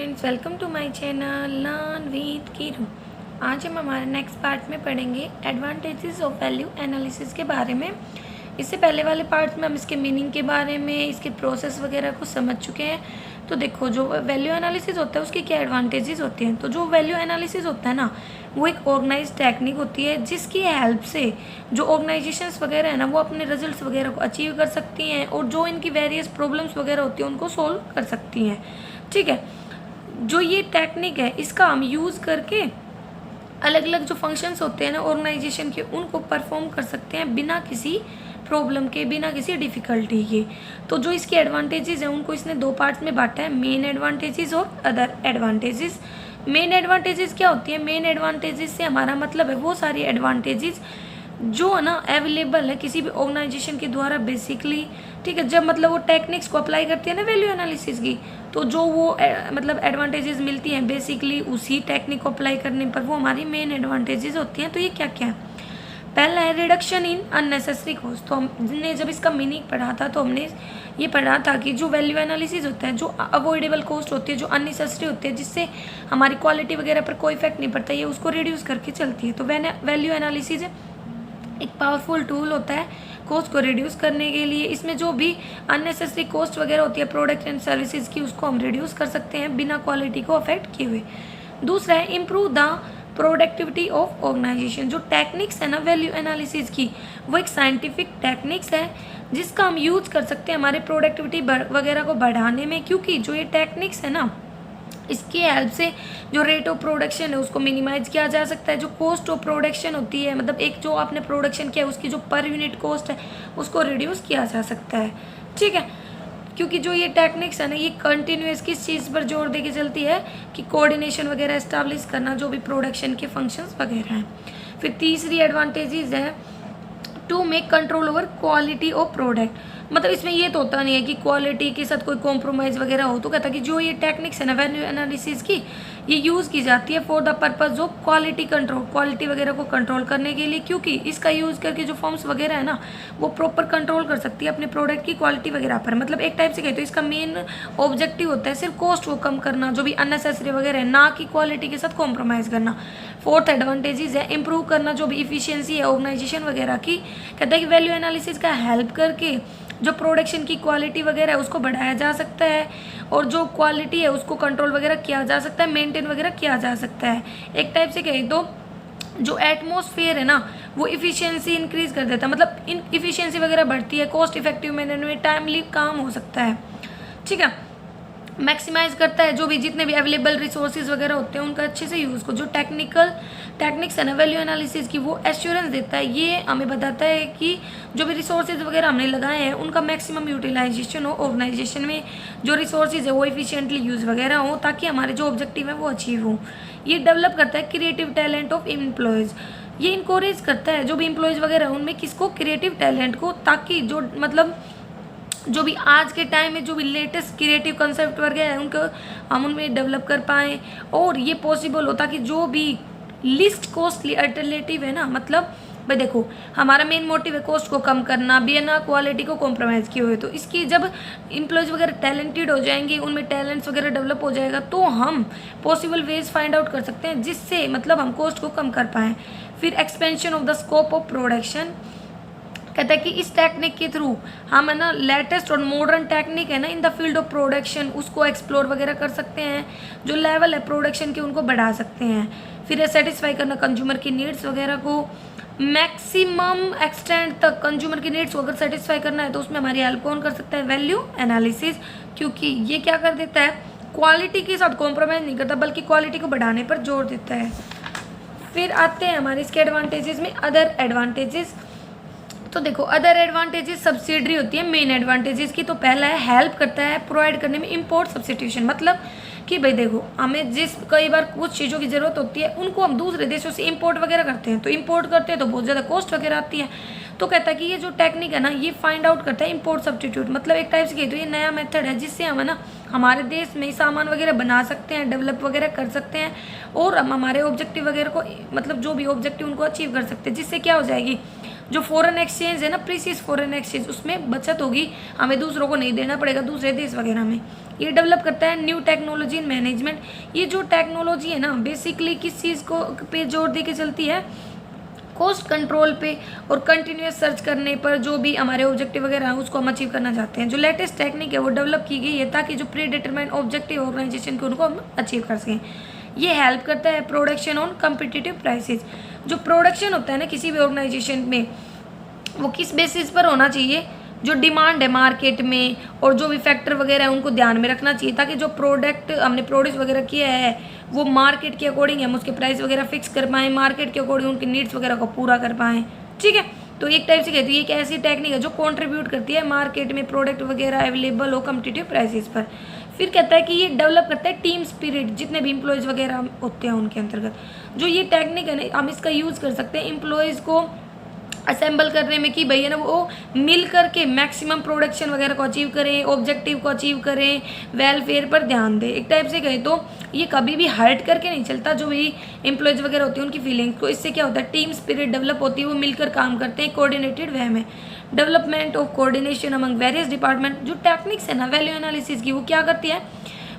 Friends, welcome to my channel learn with कीरू। आज हम हमारे नेक्स्ट पार्ट में पढ़ेंगे एडवांटेजेस ऑफ वैल्यू एनालिसिस के बारे में। इससे पहले वाले पार्ट में हम इसके मीनिंग के बारे में, इसके प्रोसेस वगैरह को समझ चुके हैं। तो देखो, जो वैल्यू एनालिसिस होता है उसके क्या एडवांटेजेस होते हैं। तो जो वैल्यू एनालिसिस होता है ना, वो एक ऑर्गेनाइज टेक्निक होती है जिसकी हेल्प से जो ऑर्गेनाइजेशंस वगैरह है ना, वो अपने रिजल्ट्स वगैरह को अचीव कर सकती हैं और जो इनकी वेरियस प्रॉब्लम्स वगैरह होती हैं उनको सोल्व कर सकती हैं। ठीक है, जो ये टेक्निक है इसका हम यूज़ करके अलग अलग जो फंक्शंस होते हैं ना ऑर्गेनाइजेशन के, उनको परफॉर्म कर सकते हैं बिना किसी प्रॉब्लम के, बिना किसी डिफ़िकल्टी के। तो जो इसके एडवांटेजेस हैं उनको इसने दो पार्ट्स में बांटा है, मेन एडवांटेजेस और अदर एडवांटेजेस। मेन एडवांटेजेस क्या होती है? मेन एडवांटेजेस से हमारा मतलब है वो सारी एडवांटेजेस जो है ना अवेलेबल है किसी भी ऑर्गेनाइजेशन के द्वारा बेसिकली। ठीक है, जब मतलब वो टेक्निक्स को अप्लाई करती है ना वैल्यू एनालिसिस की, तो जो वो मतलब एडवांटेजेस मिलती हैं बेसिकली उसी टेक्निक को अप्लाई करने पर, वो हमारी मेन एडवांटेजेस होती हैं। तो ये क्या क्या है? पहला है रिडक्शन इन अननेसेसरी कॉस्ट। तो हमने जब इसका मीनिंग पढ़ा था तो हमने ये पढ़ा था कि जो वैल्यू एनालिसिस होता है, जो अवॉइडेबल कॉस्ट होती है, जो अननेसेसरी होती है, जिससे हमारी क्वालिटी वगैरह पर कोई इफेक्ट नहीं पड़ता, ये उसको रिड्यूस करके चलती है। तो वैल्यू एनालिसिस एक पावरफुल टूल होता है कॉस्ट को रिड्यूस करने के लिए। इसमें जो भी अननेसेसरी कॉस्ट वगैरह होती है प्रोडक्ट एंड सर्विसेज की, उसको हम रिड्यूस कर सकते हैं बिना क्वालिटी को अफेक्ट किए हुए। दूसरा है improve the productivity of organization. जो टेक्निक्स है ना वैल्यू एनालिसिस की, वो एक साइंटिफिक टेक्निक्स है जिसका हम यूज कर सकते हैं हमारे प्रोडक्टिविटी वगैरह को बढ़ाने में, क्योंकि जो ये टेक्निक्स है ना इसकी हेल्प से जो रेट ऑफ प्रोडक्शन है उसको मिनिमाइज किया जा सकता है। जो कॉस्ट ऑफ प्रोडक्शन होती है, मतलब एक जो आपने प्रोडक्शन किया है उसकी जो पर यूनिट कॉस्ट है उसको रिड्यूस किया जा सकता है। ठीक है, क्योंकि जो ये टेक्निक्स है ना ये कंटिन्यूस किस चीज़ पर जोर दे के चलती है कि कोऑर्डिनेशन वगैरह एस्टैब्लिश करना जो भी प्रोडक्शन के फंक्शंस वगैरह हैं। फिर तीसरी एडवांटेजेस है to make control over quality of product. मतलब इसमें ये तो होता नहीं है कि क्वालिटी के साथ कोई कॉम्प्रोमाइज़ वगैरह हो। तो कहता है कि जो ये टेक्निक्स है ना वैल्यू एनालिसिस की, ये यूज़ की जाती है for the purpose of quality control, quality वगैरह को कंट्रोल करने के लिए, क्योंकि इसका यूज़ करके जो फर्म्स वगैरह है ना वो प्रॉपर कंट्रोल कर सकती है अपने प्रोडक्ट की क्वालिटी वगैरह पर। मतलब एक टाइप से कहे तो इसका मेन ऑब्जेक्टिव होता है सिर्फ कॉस्ट को कम करना, जो भी अननेसेसरी वगैरह है, ना कि क्वालिटी के साथ कॉम्प्रोमाइज़ करना। फोर्थ एडवांटेजेस है इंप्रूव करना जो भी इफिशियंसी है ऑर्गेनाइजेशन वगैरह की। कहता है कि वैल्यू एनालिसिस का हेल्प करके जो प्रोडक्शन की क्वालिटी वगैरह है उसको बढ़ाया जा सकता है और जो क्वालिटी है उसको कंट्रोल वगैरह किया जा सकता है, मेंटेन वगैरह किया जा सकता है। एक टाइप से कहें तो जो एटमॉस्फेयर है ना वो इफ़िशियंसी इंक्रीज कर देता है, मतलब इन इफ़िशियंसी वगैरह बढ़ती है, कॉस्ट इफेक्टिव मैनर में टाइमली काम हो सकता है। ठीक है, मैक्सिमाइज करता है जो भी जितने भी अवेलेबल रिसोर्सेज वगैरह होते हैं उनका अच्छे से यूज़ को। जो टेक्निक्स है ना वैल्यू एनालिसिस की, वो एश्योरेंस देता है, ये हमें बताता है कि जो भी रिसोर्सेज वगैरह हमने लगाए हैं उनका मैक्सिमम यूटिलाइजेशन हो, ऑर्गेनाइजेशन में जो रिसोर्सेज है वो इफिशिएंटली यूज़ वगैरह हो, ताकि हमारे जो ऑब्जेक्टिव है वो अचीव हो। ये डेवलप करता है क्रिएटिव टैलेंट ऑफ एम्प्लॉयज़। ये इंकरेज करता है जो भी एम्प्लॉयज़ वगैरह उनमें किसको, क्रिएटिव टैलेंट को, ताकि जो मतलब जो भी आज के टाइम में जो भी लेटेस्ट क्रिएटिव कंसेप्ट वगैरह है उनको हम उनमें डेवलप कर पाएँ। और ये पॉसिबल होता कि जो भी लिस्ट कॉस्टली अल्टरनेटिव है ना, मतलब भाई देखो हमारा मेन मोटिव है कॉस्ट को कम करना बिना क्वालिटी को कॉम्प्रोमाइज़ किए हुए। तो इसकी जब एम्प्लॉयज़ वगैरह टैलेंटेड हो जाएंगे, उनमें टैलेंट्स वगैरह डेवलप हो जाएगा, तो हम पॉसिबल वेज फाइंड आउट कर सकते हैं जिससे मतलब हम कॉस्ट को कम कर पाएँ। फिर expansion of the scope of production. कहता है कि इस टेक्निक के थ्रू हम है ना लेटेस्ट और मॉडर्न टेक्निक है ना in the field of production उसको एक्सप्लोर वगैरह कर सकते हैं, जो लेवल है प्रोडक्शन के उनको बढ़ा सकते हैं। फिर है सेटिस्फाई करना कंज्यूमर की नीड्स वगैरह को मैक्सिमम एक्सटेंड तक। कंज्यूमर की नीड्स को अगर सेटिस्फाई करना है तो उसमें हमारी हेल्प कौन कर सकता है? वैल्यू एनालिसिस, क्योंकि ये क्या कर देता है, क्वालिटी के साथ कॉम्प्रोमाइज़ नहीं करता बल्कि क्वालिटी को बढ़ाने पर जोर देता है। फिर आते हैं हमारे इसके एडवांटेजेस में अदर एडवांटेजेस। तो देखो अदर एडवांटेजेस सब्सिडरी होती है मेन एडवांटेजेस की। तो पहला है हेल्प करता है प्रोवाइड करने में इम्पोर्ट सब्सिट्यूशन। मतलब कि भाई देखो हमें जिस कई बार कुछ चीज़ों की ज़रूरत होती है उनको हम दूसरे देशों से इंपोर्ट वगैरह करते हैं, तो इंपोर्ट करते हैं तो बहुत ज़्यादा कॉस्ट वगैरह आती है। तो कहता है कि ये जो टेक्निक है ना ये फाइंड आउट करता है इंपोर्ट सब्सिट्यूट। मतलब एक टाइप से कही तो ये नया मेथड है जिससे हम है ना हमारे देश में सामान वगैरह बना सकते हैं, डेवलप वगैरह कर सकते हैं और हम हमारे ऑब्जेक्टिव वगैरह को मतलब जो भी ऑब्जेक्टिव उनको अचीव कर सकते हैं। जिससे क्या हो जाएगी, जो फॉरेन एक्सचेंज है ना, प्रीसियस फॉरेन एक्सचेंज, उसमें बचत होगी, हमें दूसरों को नहीं देना पड़ेगा दूसरे देश वगैरह में। ये डेवलप करता है न्यू टेक्नोलॉजी इन मैनेजमेंट। ये जो टेक्नोलॉजी है ना बेसिकली किस चीज़ को पे जोर दे के चलती है, कॉस्ट कंट्रोल पे और कंटिन्यूस सर्च करने पर। जो भी हमारे ऑब्जेक्टिव वगैरह हैं उसको हम अचीव करना चाहते हैं। जो लेटेस्ट टेक्निक है वो डेवलप की गई है ताकि जो प्री डिटरमाइंड ऑब्जेक्टिव ऑर्गेनाइजेशन के उनको हम अचीव कर सकें। ये हेल्प करता है प्रोडक्शन ऑन कम्पिटिटिव प्राइसेस। जो प्रोडक्शन होता है ना किसी भी ऑर्गेनाइजेशन में, वो किस बेसिस पर होना चाहिए, जो डिमांड है मार्केट में और जो भी फैक्टर वगैरह है उनको ध्यान में रखना चाहिए ताकि जो प्रोडक्ट हमने प्रोड्यूस वगैरह किया है वो मार्केट के अकॉर्डिंग हम उसके प्राइस वगैरह फिक्स कर पाएँ, मार्केट के अकॉर्डिंग उनकी नीड्स वगैरह को पूरा कर पाएँ। ठीक है, तो एक टाइप से कहती है एक ऐसी टेक्निक है जो कंट्रीब्यूट करती है मार्केट में प्रोडक्ट वगैरह अवेलेबल हो कम्पिटिटिव प्राइसेस पर। फिर कहता है कि ये डेवलप करता है टीम स्पिरिट, जितने भी इम्प्लॉयज़ वगैरह होते हैं उनके अंतर्गत। जो ये टेक्निक है ना हम इसका यूज़ कर सकते हैं इम्प्लॉयज़ को असेंबल करने में कि भैया ना वो मिल करके मैक्सिमम प्रोडक्शन वगैरह को अचीव करें, ऑब्जेक्टिव को अचीव करें, वेलफेयर पर ध्यान दें। एक टाइप से कहें तो ये कभी भी हर्ट करके नहीं चलता। जो भी एम्प्लॉयज़ वगैरह होती हैं उनकी फीलिंग्स को, इससे क्या होता है टीम स्पिरिट डेवलप होती है, वो मिलकर काम करते हैं कोऑर्डिनेटेड वे में। Development of coordination among various department. जो टेक्निक्स है ना वैल्यू एनालिसिस की, वो क्या करती है,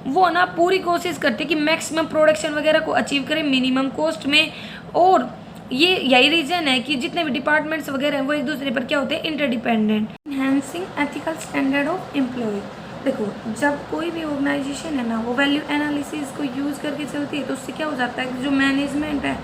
वो ना पूरी कोशिश करती है कि मैक्सिमम प्रोडक्शन वगैरह को अचीव करें मिनिमम कॉस्ट में। और ये यही रीज़न है कि जितने भी डिपार्टमेंट्स वगैरह हैं वो एक दूसरे पर क्या होते हैं, interdependent. Enhancing ethical standard of employ. देखो जब कोई भी ऑर्गेनाइजेशन है ना वो वैल्यू एनालिसिस को यूज़ करके चलती है तो उससे क्या हो जाता है कि जो मैनेजमेंट है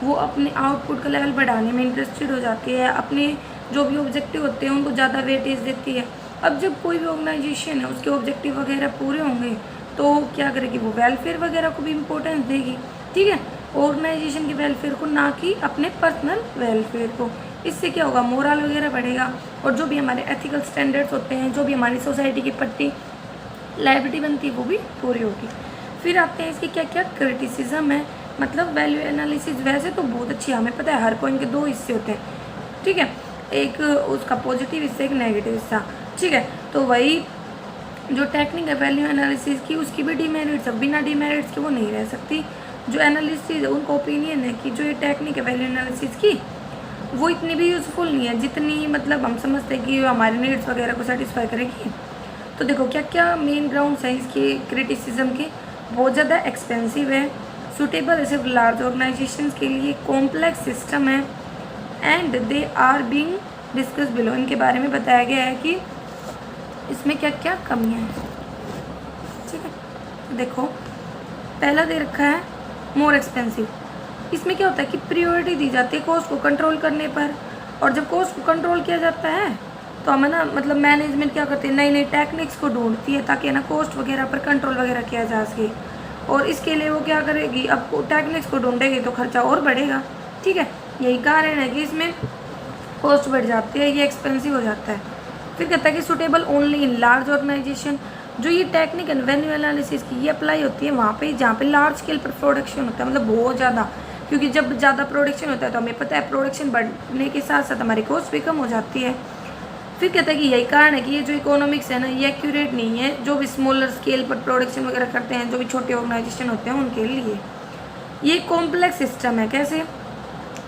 वो अपने आउटपुट का लेवल बढ़ाने में इंटरेस्टेड हो जाती है, अपने जो भी ऑब्जेक्टिव होते हैं उनको ज़्यादा वेटेज देती है। अब जब कोई भी ऑर्गेनाइजेशन है उसके ऑब्जेक्टिव वगैरह पूरे होंगे तो क्या करेगी, वो वेलफेयर वगैरह को भी इम्पोर्टेंस देगी। ठीक है, ऑर्गेनाइजेशन के वेलफेयर को, ना कि अपने पर्सनल वेलफेयर को। इससे क्या होगा, मोरल वगैरह बढ़ेगा और जो भी हमारे एथिकल स्टैंडर्ड्स होते हैं, जो भी हमारी सोसाइटी के प्रति लायबिलिटी बनती है वो भी पूरी होगी। फिर आते हैं इसके क्या क्या क्रिटिसिज्म है। मतलब वैल्यू एनालिसिस वैसे तो बहुत अच्छी है, हमें पता है हर कॉइन के दो हिस्से होते हैं। ठीक है, एक उसका पॉजिटिव हिस्सा, एक नेगेटिव हिस्सा। ठीक है, तो वही जो टेक्निक है वैल्यू एनालिसिस की उसकी भी डिमेरिट्स है, बिना डिमेरिट्स के वो नहीं रह सकती। जो एनालिस्ट है उनका ओपिनियन है कि जो ये टेक्निक है वैल्यू एनालिसिस की वो इतनी भी यूज़फुल नहीं है जितनी मतलब हम समझते हैं कि हमारे नीड्स वगैरह को सेटिस्फाई करेगी। तो देखो क्या क्या मेन ग्राउंड्स हैं इसके क्रिटिसिज्म के। बहुत ज़्यादा एक्सपेंसिव है, सूटेबल है सिर्फ लार्ज ऑर्गेनाइजेशन के लिए, कॉम्प्लेक्स सिस्टम है, and they are being discuss below. इनके बारे में बताया गया है कि इसमें क्या क्या कमियाँ हैं। ठीक है, देखो पहला दे रखा है मोर एक्सपेंसिव। इसमें क्या होता है कि प्रायोरिटी दी जाती है कॉस्ट को कंट्रोल करने पर, और जब कॉस्ट को कंट्रोल किया जाता है तो हमें ना मतलब मैनेजमेंट क्या करती है, नई नई टेक्निक्स को ढूंढती है ताकि ना कॉस्ट वगैरह पर कंट्रोल वगैरह किया जा सके। और इसके लिए वो क्या करेगी, अब टेक्निक्स को ढूंढेगी तो खर्चा और बढ़ेगा। ठीक है, यही कारण है कि इसमें कॉस्ट बढ़ जाती है, ये एक्सपेंसिव हो जाता है। फिर कहता है कि suitable only in large organization. जो ये टेक्निक है वैल्यू एनालिसिस की ये अप्लाई होती है वहाँ पे जहाँ पे लार्ज स्केल पर प्रोडक्शन होता है, मतलब बहुत ज़्यादा। क्योंकि जब ज़्यादा प्रोडक्शन होता है तो हमें पता है प्रोडक्शन बढ़ने के साथ साथ हमारी कॉस्ट भी कम हो जाती है। फिर कहता है कि यही कारण है कि ये जो इकोनॉमिक्स है ना ये एक्यूरेट नहीं है जो भी स्मॉलर स्केल पर प्रोडक्शन वगैरह करते हैं, जो भी छोटे ऑर्गेनाइजेशन होते हैं उनके लिए। ये कॉम्प्लेक्स सिस्टम है, कैसे,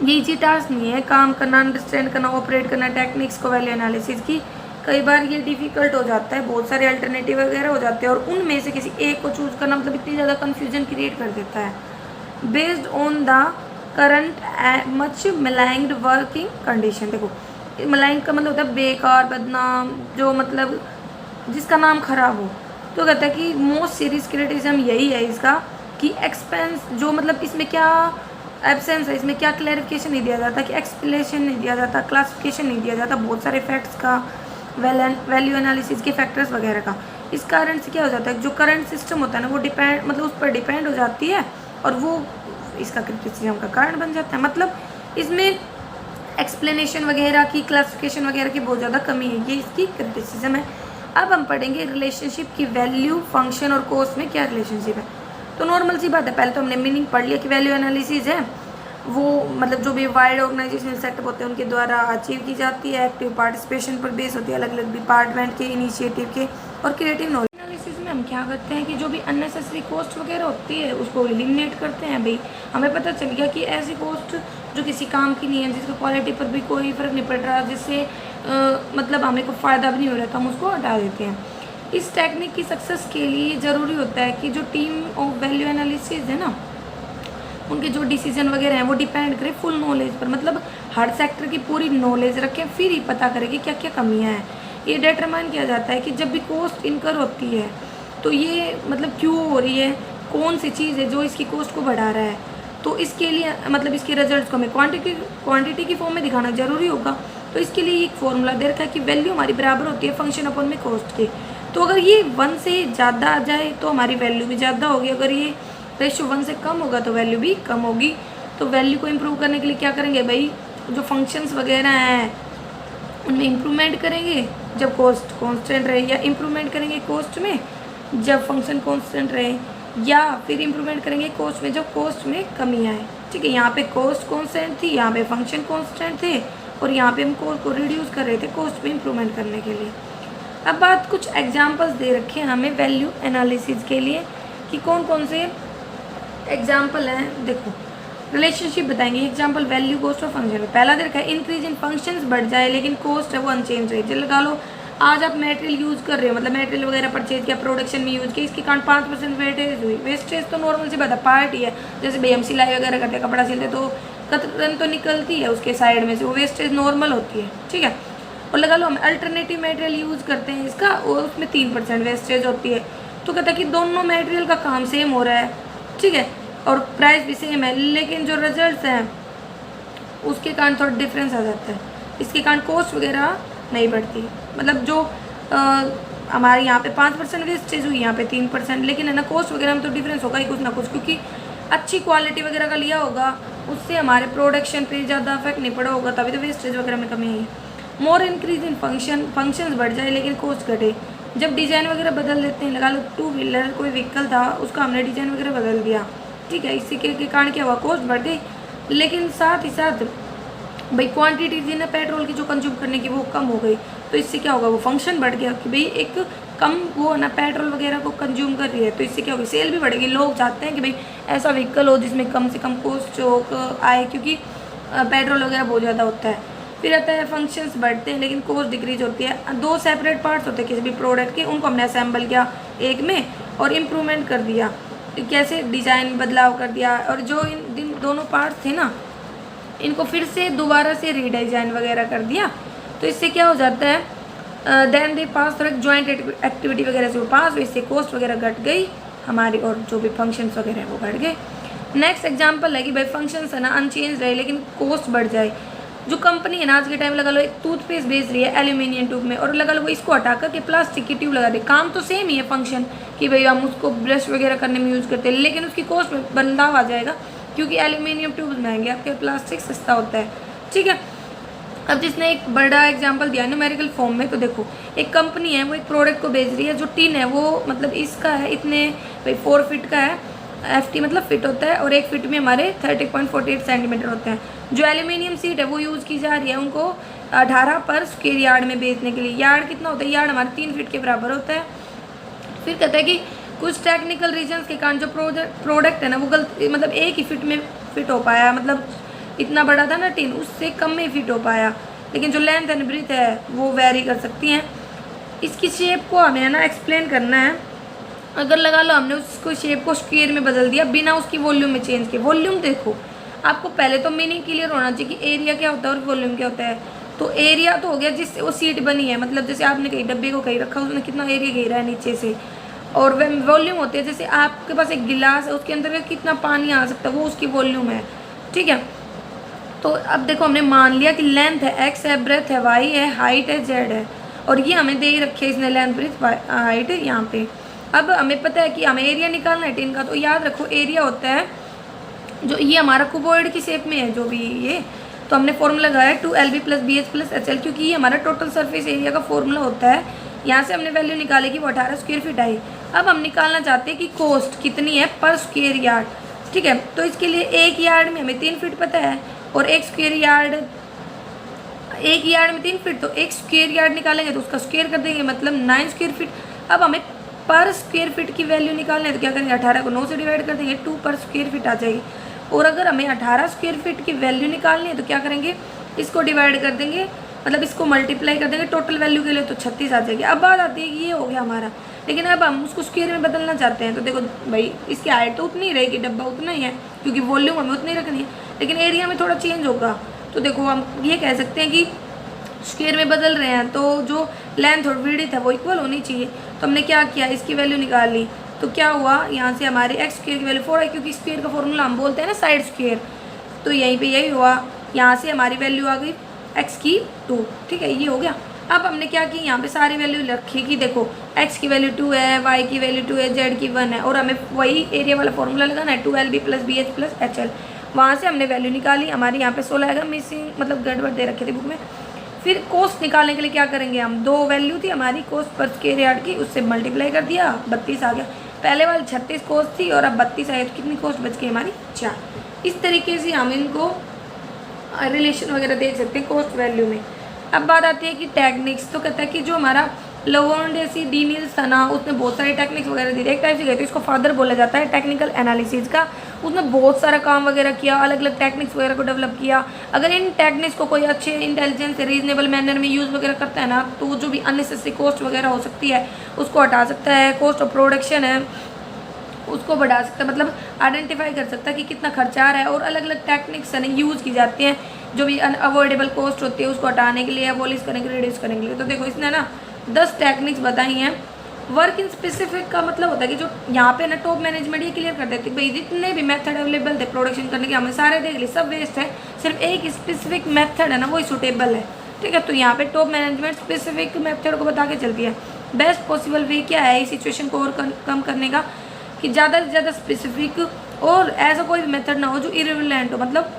ये इजी टास्क नहीं है काम करना, अंडरस्टैंड करना, ऑपरेट करना टेक्निक्स को वैल्यू एनालिसिस की। कई बार ये डिफ़िकल्ट हो जाता है, बहुत सारे अल्टरनेटिव वगैरह हो जाते हैं और उनमें से किसी एक को चूज़ करना मतलब इतनी ज़्यादा कन्फ्यूजन क्रिएट कर देता है। Based on the current much maligned working condition. देखो मलाइंग का मतलब होता है बेकार, बदनाम, जो मतलब जिसका नाम खराब हो। तो कहता है कि मोस्ट सीरियस क्रिटिसिज्म यही है इसका कि एक्सपेंस, जो मतलब इसमें क्या एब्सेंस है, इसमें क्या क्लैरिफिकेशन नहीं दिया जाता, कि एक्सप्लेनेशन नहीं दिया जाता, क्लासिफिकेशन नहीं दिया जाता बहुत सारे फैक्ट्स का, वैल्यू एनालिसिस के फैक्टर्स वगैरह का। इस कारण से क्या हो जाता है, जो करंट सिस्टम होता है ना वो डिपेंड मतलब उस पर डिपेंड हो जाती है और वो इसका क्रिटिसिज्म का कारण बन जाता है। मतलब इसमें एक्सप्लेनेशन वगैरह की, क्लासिफिकेशन वगैरह की बहुत ज़्यादा कमी है, ये इसकी क्रिटिसिज्म है। अब हम पढ़ेंगे रिलेशनशिप की, वैल्यू, फंक्शन और कॉस्ट में क्या रिलेशनशिप है। तो नॉर्मल सी बात है, पहले तो हमने मीनिंग पढ़ लिया कि वैल्यू एनालिसिस है वो मतलब जो भी वाइड ऑर्गेनाइजेशनल सेटअप होते हैं उनके द्वारा अचीव की जाती है, एक्टिव पार्टिसिपेशन पर बेस होती है अलग अलग डिपार्टमेंट के इनिशिएटिव के, और क्रिएटिव नॉलेज एनालिसिस में हम क्या करते हैं कि जो भी अननेसेसरी कॉस्ट वगैरह होती है उसको एलिमिनेट करते हैं। भाई हमें पता चल गया कि ऐसी कॉस्ट जो किसी काम की नहीं है, जिसका क्वालिटी पर भी कोई फ़र्क नहीं पड़ रहा, जिससे मतलब हमें को फ़ायदा भी नहीं हो रहा, तो हम उसको हटा देते हैं। इस टेक्निक की सक्सेस के लिए ज़रूरी होता है कि जो टीम ऑफ वैल्यू एनालिसिस है ना, उनके जो डिसीजन वगैरह हैं वो डिपेंड करें फुल नॉलेज पर, मतलब हर सेक्टर की पूरी नॉलेज रखें, फिर ही पता करें कि क्या क्या कमियां हैं। ये डिटरमाइन किया जाता है कि जब भी कॉस्ट इनकर होती है तो ये मतलब क्यों हो रही है, कौन सी चीज़ है जो इसकी कॉस्ट को बढ़ा रहा है। तो इसके लिए मतलब इसके रिजल्ट्स को हमें क्वांटिटी की फॉर्म में दिखाना ज़रूरी होगा। तो इसके लिए एक फॉर्मूला दे रखा है कि वैल्यू हमारी बराबर होती है फंक्शन अपॉन में कॉस्ट के। तो अगर ये 1 से ज़्यादा आ जाए तो हमारी वैल्यू भी ज़्यादा होगी, अगर ये रेशियो 1 से कम होगा तो वैल्यू भी कम होगी। तो वैल्यू को इम्प्रूव करने के लिए क्या करेंगे भाई, जो फंक्शंस वगैरह हैं उनमें इम्प्रूवमेंट करेंगे जब कॉस्ट कांस्टेंट रहे, या इम्प्रूवमेंट करेंगे कॉस्ट में जब फंक्शन कांस्टेंट रहे, या फिर इम्प्रूवमेंट करेंगे कॉस्ट में जब कॉस्ट में कमी आए। ठीक है, यहाँ पे कॉस्ट कांस्टेंट थी, यहाँ पे फंक्शन कांस्टेंट थे, और यहाँ पे हम कॉस्ट को रिड्यूस कर रहे थे कॉस्ट में इम्प्रूवमेंट करने के लिए। अब बात कुछ एग्जाम्पल्स दे रखे हैं हमें वैल्यू एनालिसिस के लिए कि कौन कौन से एग्जाम्पल हैं। देखो रिलेशनशिप बताएंगे, एग्जाम्पल वैल्यू कॉस्ट और फंक्शन में। पहला देखा है इंक्रीज इन फंक्शंस बढ़ जाए लेकिन कॉस्ट है वो अनचेंज रहे। जैसे लगा लो आज आप मटेरियल यूज़ कर रहे हो, मतलब मटेरियल वगैरह परचेज किया, प्रोडक्शन में यूज़ किया, इसके कारण 5% वेस्टेज हुई। वेस्टेज तो नॉर्मल सी बात है, पार्ट ही है। जैसे भाई हम सिलाई वगैरह करते हैं, कपड़ा सिलते तो कतरन तो निकलती है उसके साइड में से, वो वेस्टेज नॉर्मल होती है। ठीक है, और लगा लो हम अल्टरनेटिव मटेरियल यूज़ करते हैं इसका, और उसमें 3% वेस्टेज होती है। तो कहता है कि दोनों मटेरियल का काम सेम हो रहा है, ठीक है, और प्राइस भी सेम है, लेकिन जो रिजल्ट्स हैं उसके कारण थोड़ा डिफरेंस आ जाता है। इसके कारण कॉस्ट वगैरह नहीं बढ़ती, मतलब जो हमारे यहाँ पे 5% वेस्टेज हुई, यहाँ पे 3%, लेकिन है ना कॉस्ट वगैरह में तो डिफरेंस होगा ही कुछ ना कुछ, क्योंकि अच्छी क्वालिटी वगैरह का लिया होगा, उससे हमारे प्रोडक्शन पे ज़्यादा इफेक्ट नहीं पड़ा होगा, तभी तो वेस्टेज वगैरह में कमी आई। मोर इंक्रीज इन फंक्शंस बढ़ जाए लेकिन कॉस्ट घटे, जब डिज़ाइन वगैरह बदल देते हैं। लगा लो 2 व्हीलर कोई व्हीकल था, उसका हमने डिज़ाइन वगैरह बदल दिया, ठीक है, इसी के कारण क्या हुआ, कॉस्ट बढ़ गई, लेकिन साथ ही साथ भाई क्वांटिटी थी ना पेट्रोल की जो कंज्यूम करने की वो कम हो गई। तो इससे क्या होगा, वो फंक्शन बढ़ गया कि भाई एक कम वो ना पेट्रोल वगैरह को कंज्यूम कर रही है, तो इससे क्या होगी, सेल भी बढ़ेगी। लोग चाहते हैं कि भाई ऐसा व्हीकल हो जिसमें कम से कम कॉस्ट आए, क्योंकि पेट्रोल वगैरह बहुत ज़्यादा होता है। फिर आता है फंक्शंस बढ़ते हैं लेकिन कॉस्ट डिक्रीज होती है। 2 सेपरेट पार्ट्स होते हैं किसी भी प्रोडक्ट के, उनको हमने असेंबल किया एक में और इम्प्रूवमेंट कर दिया, कैसे डिज़ाइन बदलाव कर दिया, और जो इन दोनों पार्ट्स थे ना इनको फिर से दोबारा से रीडिज़ाइन वगैरह कर दिया। तो इससे क्या हो जाता है, देन दे पास थोड़ा जॉइंट एक्टिविटी वगैरह से वो पास हुई, इससे कॉस्ट वगैरह घट गई हमारी, और जो भी फंक्शंस वगैरह हैं वो घट गए। नेक्स्ट एग्जांपल है कि भाई फंक्शंस है ना अनचेंज रहे लेकिन कॉस्ट बढ़ जाए। जो कंपनी है ना आज के टाइम लगा लो एक टूथपेस्ट बेच रही है एल्यूमिनियम ट्यूब में, और लगा लो वो इसको हटा करके प्लास्टिक की ट्यूब लगा दे, काम तो सेम ही है फंक्शन कि भाई हम उसको ब्रश वगैरह करने में यूज़ करते हैं, लेकिन उसकी कॉस्ट में बदलाव आ जाएगा क्योंकि एल्यूमिनियम ट्यूब महंगे, आपके प्लास्टिक सस्ता होता है। ठीक है, अब जिसने एक बड़ा एग्जांपल दिया न्यूमेरिकल फॉर्म में, तो देखो एक कंपनी है वो एक प्रोडक्ट को बेच रही है, जो टिन है वो मतलब इसका है इतने भाई 4 फीट का है, FT मतलब फिट होता है, और 1 फीट में हमारे 30.48 सेंटीमीटर होते हैं। जो एल्यूमिनियम सीट है वो यूज़ की जा रही है उनको 18 पर स्क्वायर यार्ड में बेचने के लिए। यार्ड कितना होता है, यार्ड हमारे 3 फीट के बराबर होता है। फिर कहता है कि कुछ टेक्निकल रीजंस के कारण जो प्रोडक्ट है ना वो गलती मतलब एक ही फिट में फिट हो पाया, मतलब इतना बड़ा था ना टिन उससे कम में फिट हो पाया, लेकिन जो लेंथ एंड ब्रीथ है वो वेरी कर सकती हैं। इसकी शेप को हमें ना एक्सप्लेन करना है। अगर लगा लो हमने उसको शेप को स्क्वायर में बदल दिया बिना उसकी वॉल्यूम में चेंज किए। वॉल्यूम देखो आपको पहले तो मीनिंग क्लियर होना चाहिए कि एरिया क्या होता है और वॉल्यूम क्या होता है। तो एरिया तो हो गया जिससे वो सीट बनी है, मतलब जैसे आपने कहीं डब्बे को कहीं रखा उसने कितना एरिया घेरा है नीचे से, और वॉल्यूम होती है जैसे आपके पास एक गिलास है उसके अंदर कितना पानी आ सकता है वो उसकी वॉल्यूम है। ठीक है, तो अब देखो हमने मान लिया कि लेंथ है x है, ब्रेथ है y है, हाइट है z है, और ये हमें दे ही रखे इसने लेंथ ब्रेथ हाइट यहाँ पे। अब हमें पता है कि हमें एरिया निकालना है टिन का, तो याद रखो एरिया होता है जो ये हमारा क्यूबॉइड की शेप में है जो भी ये, तो हमने फॉर्मूला लगाया 2LB + BH + HL, क्योंकि ये हमारा टोटल सरफेस एरिया का फॉर्मूला होता है। यहाँ से हमने वैल्यू निकाली कि वो 18 स्क्वायर फीट आई। अब हम निकालना चाहते हैं कि कॉस्ट कितनी है पर स्क्वायर यार्ड। ठीक है, तो इसके लिए एक यार्ड में हमें 3 फीट पता है, और एक यार्ड में 3 फीट, तो एक स्क्वायर यार्ड निकालेंगे तो उसका स्क्वायर कर देंगे, मतलब 9 स्क्वायर फीट। अब हमें पर स्क्वायर फीट की वैल्यू निकालना है तो क्या करेंगे, 18 को 9 से डिवाइड कर देंगे, 2 पर स्क्वायर फीट आ जाएगी। और अगर हमें 18 स्क्वायर फीट की वैल्यू निकालनी है तो क्या करेंगे, इसको डिवाइड कर देंगे मतलब इसको मल्टीप्लाई कर देंगे टोटल वैल्यू के लिए तो 36 आ जाएगी। अब बात आती है कि ये हो गया हमारा, लेकिन अब हम उसको स्क्वायर में बदलना चाहते हैं। तो देखो भाई इसकी हाइट तो उतनी ही रहेगी, डब्बा उतना ही है क्योंकि वॉल्यूम हमें उतनी रखनी है, लेकिन एरिया में थोड़ा चेंज होगा। तो देखो हम ये कह सकते हैं कि स्क्वायर में बदल रहे हैं तो जो लेंथ और विड्थ है वो इक्वल होनी चाहिए। तो हमने क्या किया, इसकी वैल्यू निकाल ली। तो क्या हुआ, यहाँ से हमारे एक्स स्क्वायर की वैल्यू 4 है, क्योंकि स्क्वायर का फॉर्मूला हम बोलते हैं ना साइड स्क्वायर। तो यहीं पे यही हुआ, यहाँ से हमारी वैल्यू आ गई एक्स की 2। ठीक है, ये हो गया। अब हमने क्या की, यहाँ पे सारी वैल्यू रखी कि देखो एक्स की वैल्यू 2 है, वाई की वैल्यू 2 है, जेड की 1 है, और हमें वही एरिया वाला फॉर्मूला लगाना है 2LB + BH + HL। वहाँ से हमने वैल्यू निकाली, हमारे यहाँ पे 16 आएगा, मिसिंग मतलब गड़बड़ दे रखे थे बुक में। फिर कोस्ट निकालने के लिए क्या करेंगे हम, 2 वैल्यू थी हमारी कोस्ट पर स्क्वायर यार्ड की, उससे मल्टीप्लाई कर दिया, 32 आ गया। पहले वाली 36 कोस्ट थी और अब 32 आई, तो कितनी कोस्ट बच गई हमारी, 4। इस तरीके से हम इनको रिलेशन वगैरह देख सकते हैं कोस्ट वैल्यू में। अब बात आती है कि टेक्निक्स। तो कहता है कि जो हमारा लवोंडेसी डी नील्स था ना, उसने बहुत सारी टेक्निक्स वगैरह दी थी, एक टाइप से कहते हैं इसको फादर बोला जाता है टेक्निकल एनालिसिस का। उसने बहुत सारा काम वगैरह किया, अलग अलग टेक्निक्स वगैरह को डेवलप किया। अगर इन टेक्निक्स को कोई अच्छे इंटेलिजेंस से रीजनेबल मैनर में यूज़ वगैरह करता है ना, तो जो भी अननेसेसरी कॉस्ट वगैरह हो सकती है उसको हटा सकता है। कॉस्ट ऑफ प्रोडक्शन है उसको बढ़ा सकता है, मतलब आइडेंटिफाई कर सकता है कि कितना खर्चा आ रहा है, और अलग अलग टेक्निक्स यूज़ की जाती हैं जो भी अनअवॉइडेबल कॉस्ट होती है उसको हटाने के लिए, एबॉलिश करने के लिए, रिड्यूस करने के लिए। तो देखो इसने ना 10 टेक्निक्स बताई हैं। वर्क इन स्पेसिफिक का मतलब होता है कि जो यहाँ पे ना टॉप मैनेजमेंट ये क्लियर कर देती है भाई जितने भी मेथड अवेलेबल थे प्रोडक्शन करने के, हमें सारे देख लिए, सब वेस्ट है, सिर्फ एक स्पेसिफिक मेथड है ना वही सूटेबल है। ठीक है, तो यहाँ पे टॉप मैनेजमेंट स्पेसिफिक मेथड को बता के चलती है। बेस्ट पॉसिबल वे क्या है इस सिचुएशन को और कम करने का, कि ज़्यादा से ज़्यादा स्पेसिफिक और ऐसा कोई भी मेथड ना हो जो इरिलेवेंट हो, मतलब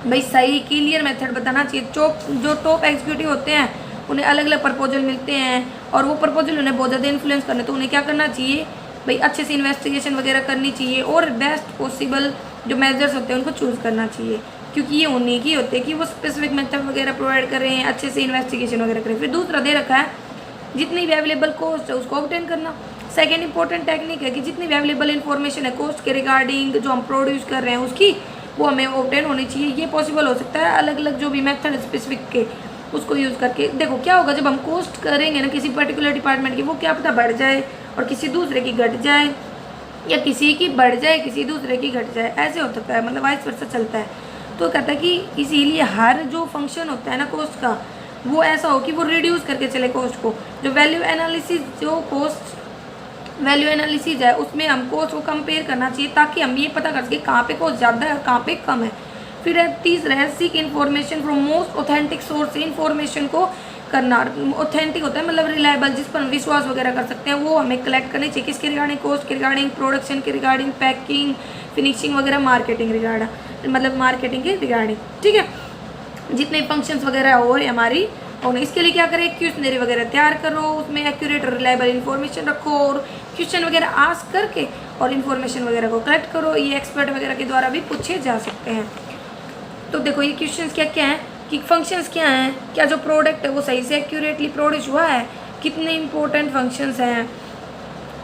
भाई सही क्लियर मेथड बताना चाहिए। जो टॉप एग्जीक्यूटिव होते हैं उन्हें अलग अलग प्रपोजल मिलते हैं और वो प्रपोजल उन्हें बहुत ज़्यादा इन्फ्लुएंस करने, तो उन्हें क्या करना चाहिए भाई, अच्छे से इन्वेस्टिगेशन वगैरह करनी चाहिए और बेस्ट पॉसिबल जो मेजर्स होते हैं उनको चूज़ करना चाहिए, क्योंकि ये उन्हीं की होते हैं कि वो स्पेसिफिक मेथड वगैरह प्रोवाइड कर रहे हैं, अच्छे से इन्वेस्टिगेशन वगैरह करें। फिर दूसरा दे रखा है जितनी भी अवेलेबल कॉस्ट है उसको ऑब्टेन करना। सेकेंड इंपॉर्टेंट टेक्निक है कि जितनी भी अवेलेबल इन्फॉर्मेशन है कॉस्ट के रिगार्डिंग जो हम प्रोड्यूस कर रहे हैं उसकी, वो हमें ऑब्टेन होनी चाहिए। ये पॉसिबल हो सकता है अलग अलग जो भी मेथड स्पेसिफिक के उसको यूज़ करके। देखो क्या होगा जब हम कॉस्ट करेंगे ना किसी पर्टिकुलर डिपार्टमेंट की, वो क्या पता बढ़ जाए और किसी दूसरे की घट जाए, या किसी की बढ़ जाए किसी दूसरे की घट जाए, ऐसे हो सकता है, मतलब वाइस वर्सा चलता है। तो कहता है कि इसीलिए हर जो फंक्शन होता है ना कॉस्ट का, वो ऐसा हो कि वो रिड्यूस करके चले कॉस्ट को। जो वैल्यू एनालिसिस है उसमें हम कॉस्ट को कंपेयर करना चाहिए ताकि हम ये पता कर सके कहाँ पे कॉस्ट ज़्यादा है और कहाँ पे कम है। फिर तीसरा है seek information from most authentic source. Information को करना ऑथेंटिक होता है मतलब रिलायबल, जिस पर हम विश्वास वगैरह कर सकते हैं, वो हमें कलेक्ट करनी चाहिए। किसके रिगार्डिंग, कॉस्ट के रिगार्डिंग, प्रोडक्शन के रिगार्डिंग, पैकिंग, फिनिशिंग वगैरह, मार्केटिंग रिगार्डिंग, मतलब मार्केटिंग के रिगार्डिंग। ठीक है, जितने फंक्शंस वगैरह हो हमारी, और इसके लिए क्या करें, क्वेश्चनरी वगैरह तैयार करो, उसमें एक्यूरेट और रिलायबल इन्फॉर्मेशन रखो और क्वेश्चन वगैरह आस्क करके और इन्फॉर्मेशन वगैरह को कलेक्ट करो। ये एक्सपर्ट वगैरह के द्वारा भी पूछे जा सकते हैं। तो देखो ये क्वेश्चंस क्या क्या हैं कि फंक्शंस क्या हैं, क्या जो प्रोडक्ट है वो सही से एक्यूरेटली प्रोड्यूस हुआ है, कितने इंपॉर्टेंट फंक्शंस हैं,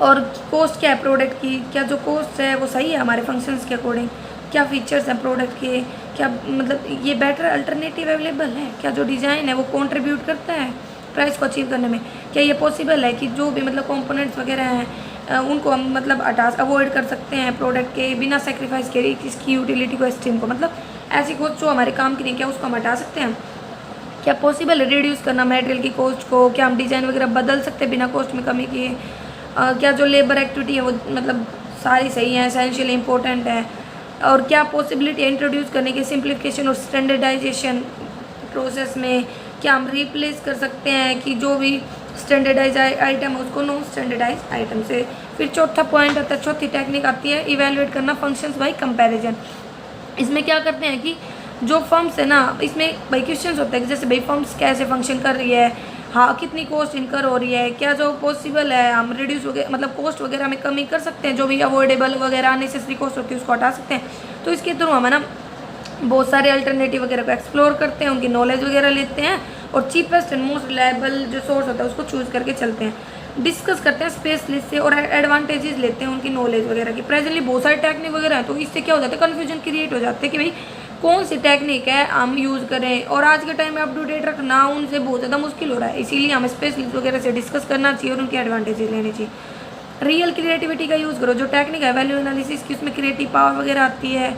और कॉस्ट क्या है प्रोडक्ट की, क्या जो कॉस्ट है वो सही है हमारे फंक्शंस के अकॉर्डिंग, क्या फीचर्स हैं प्रोडक्ट के, क्या मतलब ये बेटर अल्टरनेटिव अवेलेबल है, क्या जो डिज़ाइन है वो कंट्रीब्यूट करता है प्राइस को अचीव करने में, क्या ये पॉसिबल है कि जो भी मतलब कंपोनेंट्स वगैरह हैं उनको हम मतलब अवॉइड कर सकते हैं प्रोडक्ट के बिना सेक्रीफाइस के इसकी यूटिलिटी को, एस्टीम को, मतलब ऐसी कॉस्ट जो हमारे काम की नहीं, क्या उसको हम हटा सकते हैं, क्या पॉसिबल है रिड्यूस करना मटेरियल की कॉस्ट को, क्या हम डिज़ाइन वगैरह बदल सकते हैं बिना कॉस्ट में कमी किए, क्या जो लेबर एक्टिविटी है वो मतलब सारी सही है, एसेंशियल इंपॉर्टेंट है, और क्या पॉसिबिलिटी है इंट्रोड्यूस करने की सिंप्लीफिकेशन और स्टैंडर्डाइजेशन प्रोसेस में, क्या हम रिप्लेस कर सकते हैं कि जो भी स्टैंडर्डाइज आइटम है उसको नॉन स्टैंडर्डाइज आइटम से। फिर चौथा पॉइंट आता है, चौथी टेक्निक आती है इवेल्युएट करना फंक्शंस बाय कंपैरिजन। इसमें क्या करते हैं कि जो फर्म्स है ना, इसमें भाई क्वेश्चंस होते हैं कि जैसे भाई फर्म्स कैसे फंक्शन कर रही है, हाँ कितनी कॉस्ट इनकर हो रही है, क्या जो पॉसिबल है हम रिड्यूस वगैरह मतलब कॉस्ट वगैरह में कमी कर सकते हैं, जो भी अवॉइडेबल वगैरह अननेसेसरी कॉस्ट होती है उसको हटा सकते हैं। तो इसके थ्रू हम है ना बहुत सारे अल्टरनेटिव वगैरह को एक्सप्लोर करते हैं, उनकी नॉलेज वगैरह लेते हैं और चीपेस्ट एंड मोस्ट रिलायबल जो सोर्स होता है उसको चूज़ करके चलते हैं, डिस्कस करते हैं स्पेशलिस्ट से और एडवांटेजेस लेते हैं उनकी नॉलेज वगैरह की। प्रेजेंटली बहुत सारे टेक्निक वगैरह हैं, तो इससे क्या हो जाता है कन्फ्यूजन क्रिएट हो जाता है कि भाई कौन सी टेक्निक है हम यूज़ करें, और आज के टाइम में अप टू डेट रखना उनसे बहुत ज़्यादा मुश्किल हो रहा है। इसीलिए हमें स्पेशलिस्ट वगैरह से डिस्कस करना चाहिए और उनके एडवांटेजेस लेने चाहिए। रियल क्रिएटिविटी का यूज़ करो। जो टेक्निक है वैल्यू एनालिसिस की, उसमें क्रिएटिव पावर वगैरह आती है,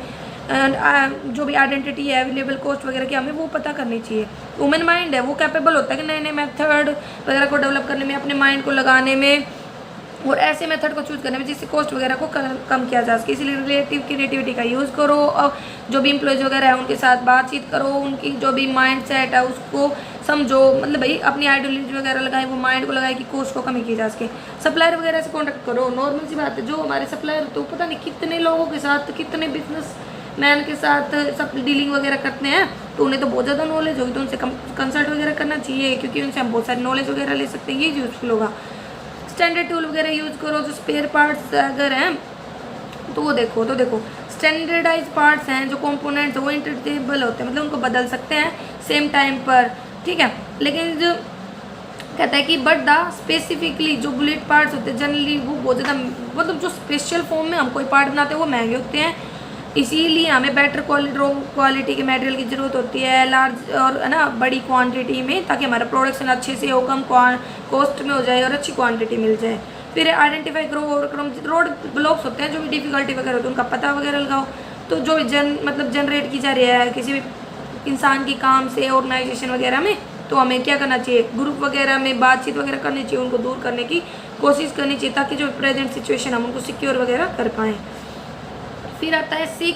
एंड जो भी आइडेंटिटी है, अवेलेबल कॉस्ट वगैरह की, हमें वो पता करनी चाहिए। ह्यूमन माइंड है वो कैपेबल होता है कि नए नए मेथड वगैरह को डेवलप करने में, अपने माइंड को लगाने में और ऐसे मेथड को चूज़ करने में जिससे कॉस्ट वगैरह को कम किया जा सके। इसलिए रिलेटिव क्रिएटिविटी का यूज़ करो और जो भी एम्प्लॉयज़ वगैरह है उनके साथ बातचीत करो, उनकी जो भी माइंड सेट है उसको समझो, मतलब भाई अपनी आइडियोलॉजी वगैरह लगाए, वो माइंड को लगाए कि कॉस्ट को कम की जा सके। सप्लायर वगैरह से कॉन्टैक्ट करो। नॉर्मल सी बात है, जो हमारे सप्लायर तो पता नहीं कितने लोगों के साथ, कितने बिजनेस मैन के साथ सब डीलिंग वगैरह करते हैं, तो उन्हें तो बहुत ज़्यादा नॉलेज होगी, तो उनसे कंसल्ट वगैरह करना चाहिए, क्योंकि उनसे हम बहुत सारी नॉलेज वगैरह ले सकते हैं। ये यूज़फुल होगा। स्टैंडर्ड टूल वगैरह यूज़ करो। जो स्पेयर पार्ट्स अगर हैं तो वो देखो, स्टैंडर्डाइज पार्ट्स हैं, जो कंपोनेंट्स वो इंटरचेंजेबल होते हैं, मतलब उनको बदल सकते हैं सेम टाइम पर, ठीक है। लेकिन जो कहता है कि बट द स्पेसिफिकली जो बुलेट पार्ट्स होते हैं जनरली वो बहुत ज़्यादा, मतलब जो स्पेशल फॉर्म में हम कोई पार्ट बनाते हैं वो महंगे होते हैं, इसीलिए हमें बेटर क्वालिटी के मटेरियल की ज़रूरत होती है, लार्ज और है ना बड़ी क्वांटिटी में, ताकि हमारा प्रोडक्शन अच्छे से हो, कम कॉस्ट में हो जाए और अच्छी क्वांटिटी मिल जाए। फिर आइडेंटिफाई करो ओवरकम रोड ब्लॉक्स होते हैं, जो भी डिफिकल्टी वगैरह होती है उनका पता वगैरह लगाओ। तो जो मतलब जनरेट की जा रही है किसी भी इंसान की काम से, ऑर्गेनाइजेशन वगैरह में, तो हमें क्या करना चाहिए, ग्रुप वगैरह में बातचीत वगैरह करनी चाहिए, उनको दूर करने की कोशिश करनी चाहिए, ताकि जो प्रेजेंट सिचुएशन हम उनको सिक्योर वगैरह कर पाएँ। फिर आता है seek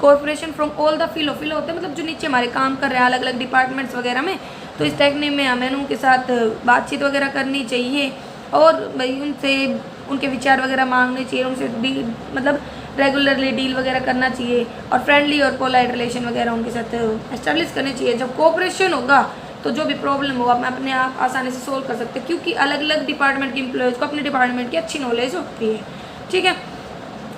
cooperation from all the field होते हैं, मतलब जो नीचे हमारे काम कर रहे हैं अलग अलग डिपार्टमेंट्स वगैरह में, तो इस टेक्निक में हमें उनके साथ बातचीत वगैरह करनी चाहिए और भाई उनसे उनके विचार वगैरह मांगने चाहिए, उनसे मतलब रेगुलरली डील वगैरह करना चाहिए और फ्रेंडली और पोलाइट रिलेशन वगैरह उनके साथ एस्टेब्लिश करनी चाहिए। जब कोऑपरेशन होगा तो जो भी प्रॉब्लम होगा हम अपने आप आसानी से सोल्व कर सकते हैं, क्योंकि अलग अलग डिपार्टमेंट के एम्प्लॉयज़ को अपने डिपार्टमेंट की अच्छी नॉलेज होती है, ठीक है।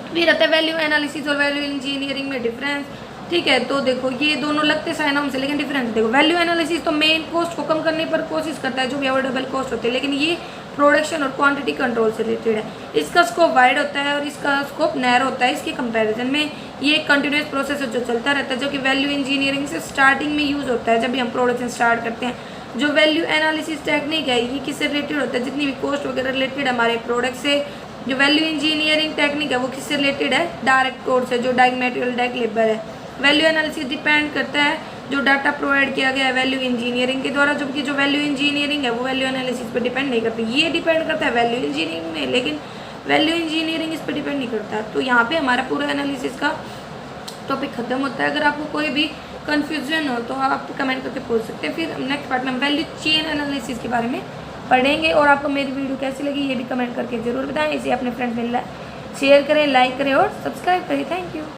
फिर आता है वैल्यू एनालिसिस और वैल्यू इंजीनियरिंग में डिफरेंस, ठीक है। तो देखो ये दोनों लगते साइनोम से, लेकिन डिफरेंस देखो। वैल्यू एनालिसिस तो मेन कॉस्ट को कम करने पर कोशिश करता है, जो भी अवॉइडेबल कॉस्ट होते हैं, लेकिन ये प्रोडक्शन और क्वांटिटी कंट्रोल से रिलेटेड है। इसका स्कोप वाइड होता है और इसका स्कोप नैरो होता है। इसके कंपैरिजन में ये एक कंटिन्यूस प्रोसेस है जो चलता रहता है, जो कि वैल्यू इंजीनियरिंग से स्टार्टिंग में यूज़ होता है जब भी हम प्रोडक्शन स्टार्ट करते हैं। जो वैल्यू एनालिसिस टेक्निक है ये किससे रिलेटेड होता है, जितनी भी कॉस्ट वगैरह रिलेटेड हमारे प्रोडक्ट से। जो वैल्यू इंजीनियरिंग टेक्निक है वो किससे रिलेटेड है, डायरेक्ट कोर्स है, जो डायरेक्ट मटेरियल डायरेक्ट लेबर है। वैल्यू एनालिसिस डिपेंड करता है जो डाटा प्रोवाइड किया गया है वैल्यू इंजीनियरिंग के द्वारा, जबकि जो वैल्यू इंजीनियरिंग है वो वैल्यू एनालिसिस पर डिपेंड नहीं करती। ये डिपेंड करता है वैल्यू इंजीनियरिंग में, लेकिन वैल्यू इंजीनियरिंग इस पर डिपेंड नहीं करता। तो यहाँ पे हमारा पूरा एनालिसिस का टॉपिक खत्म होता है। अगर आपको कोई भी कन्फ्यूजन हो तो आप कमेंट करके पूछ सकते हैं। फिर नेक्स्ट पार्ट में वैल्यू चेन एनालिसिस के बारे में पढ़ेंगे। और आपको मेरी वीडियो कैसी लगी ये भी कमेंट करके ज़रूर बताएं। इसे अपने फ्रेंड्स में शेयर करें, लाइक करें और सब्सक्राइब करें। Thank you.